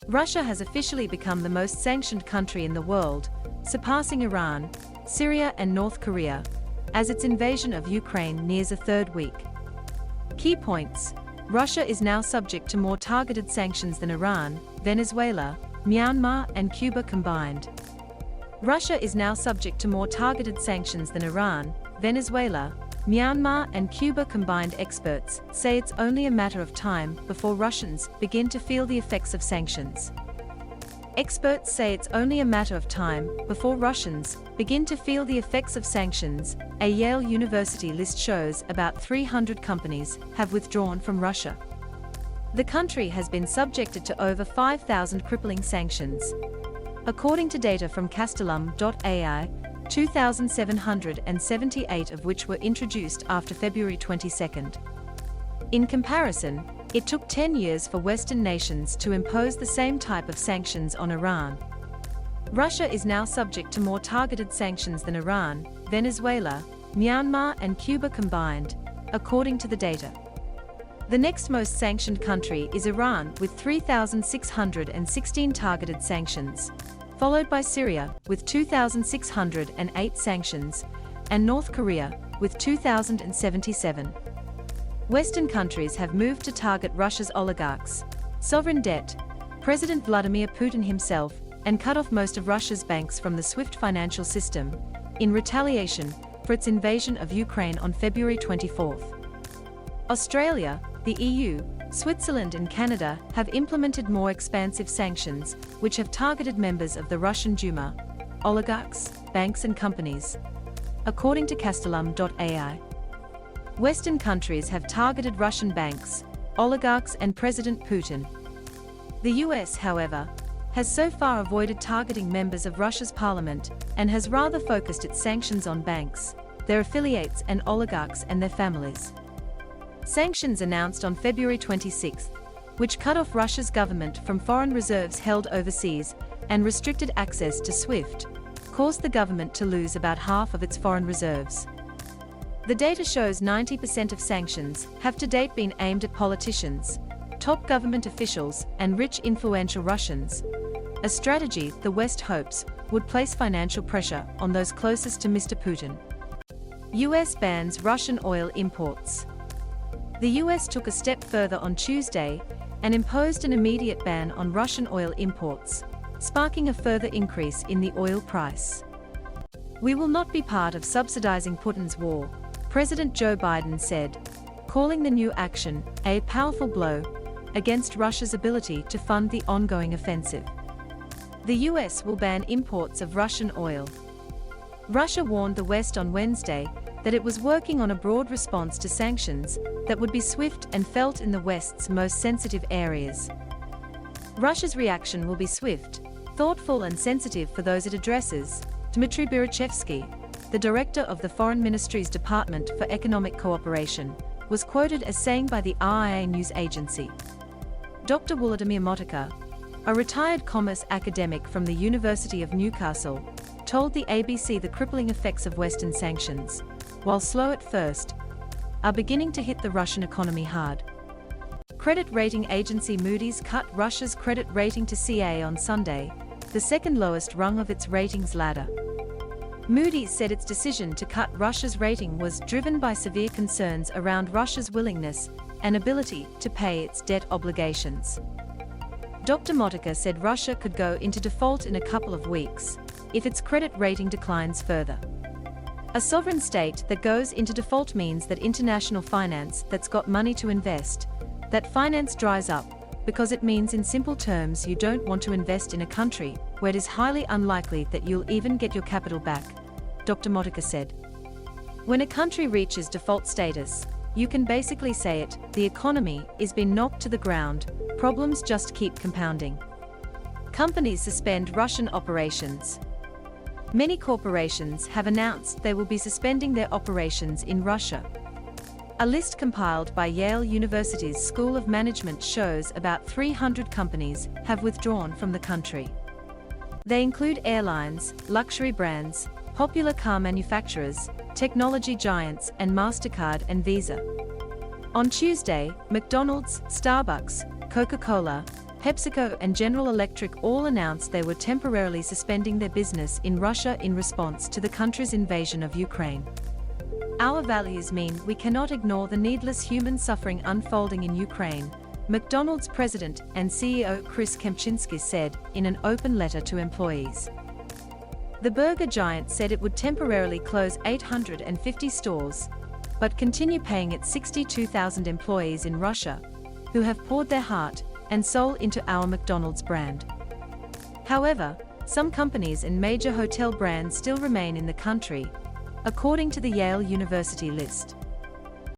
Russia has officially become the most sanctioned country in the world, surpassing Iran, Syria and North Korea, as its invasion of Ukraine nears a third week. Key points: Russia is now subject to more targeted sanctions than Iran, Venezuela, Myanmar and Cuba combined. Russia is now subject to more targeted sanctions than Iran, Venezuela, Myanmar and Cuba combined. Experts say it's only a matter of time before Russians begin to feel the effects of sanctions. Experts say it's only a matter of time before Russians begin to feel the effects of sanctions. A Yale University list shows about 300 companies have withdrawn from Russia. The country has been subjected to over 5,000 crippling sanctions. According to data from Castellum.AI, 2,778 of which were introduced after February 22. In comparison, it took 10 years for Western nations to impose the same type of sanctions on Iran. Russia is now subject to more targeted sanctions than Iran, Venezuela, Myanmar and Cuba combined, according to the data. The next most sanctioned country is Iran with 3,616 targeted sanctions, followed by Syria with 2,608 sanctions, and North Korea with 2,077. Western countries have moved to target Russia's oligarchs, sovereign debt, President Vladimir Putin himself, and cut off most of Russia's banks from the SWIFT financial system, in retaliation for its invasion of Ukraine on February 24. Australia, the EU, Switzerland and Canada have implemented more expansive sanctions, which have targeted members of the Russian Duma, oligarchs, banks and companies. According to Castellum.AI, Western countries have targeted Russian banks, oligarchs and President Putin. The US, however, has so far avoided targeting members of Russia's parliament and has rather focused its sanctions on banks, their affiliates and oligarchs and their families. Sanctions announced on February 26, which cut off Russia's government from foreign reserves held overseas and restricted access to SWIFT, caused the government to lose about half of its foreign reserves. The data shows 90% of sanctions have to date been aimed at politicians, top government officials, and rich influential Russians, a strategy the West hopes would place financial pressure on those closest to Mr. Putin. US bans Russian oil imports. The US took a step further on Tuesday and imposed an immediate ban on Russian oil imports, sparking a further increase in the oil price. "We will not be part of subsidizing Putin's war," President Joe Biden said, calling the new action a powerful blow against Russia's ability to fund the ongoing offensive. The US will ban imports of Russian oil. Russia warned the West on Wednesday that it was working on a broad response to sanctions that would be swift and felt in the West's most sensitive areas. Russia's reaction will be swift, thoughtful and sensitive for those it addresses, Dmitry Berechevsky, the director of the Foreign Ministry's Department for Economic Cooperation, was quoted as saying by the RIA news agency. Dr. Volodymyr Motyka, a retired commerce academic from the University of Newcastle, told the ABC the crippling effects of Western sanctions, while slow at first, are beginning to hit the Russian economy hard. Credit rating agency Moody's cut Russia's credit rating to CA on Sunday, the second lowest rung of its ratings ladder. Moody's said its decision to cut Russia's rating was driven by severe concerns around Russia's willingness and ability to pay its debt obligations. Dr. Motyka said Russia could go into default in a couple of weeks if its credit rating declines further. A sovereign state that goes into default means that international finance that's got money to invest, that finance dries up, because it means in simple terms you don't want to invest in a country where it is highly unlikely that you'll even get your capital back, Dr. Motyka said. When a country reaches default status, you can basically say it, the economy is being knocked to the ground, problems just keep compounding. Companies suspend Russian operations. Many corporations have announced they will be suspending their operations in Russia. A list compiled by Yale University's School of Management shows about 300 companies have withdrawn from the country. They include airlines, luxury brands, popular car manufacturers, technology giants, and MasterCard and Visa. On Tuesday, McDonald's, Starbucks, Coca-Cola, PepsiCo and General Electric all announced they were temporarily suspending their business in Russia in response to the country's invasion of Ukraine. Our values mean we cannot ignore the needless human suffering unfolding in Ukraine, McDonald's president and CEO Chris Kempczinski said in an open letter to employees. The burger giant said it would temporarily close 850 stores, but continue paying its 62,000 employees in Russia, who have poured their heart and soul into our McDonald's brand. However, some companies and major hotel brands still remain in the country, according to the Yale University list.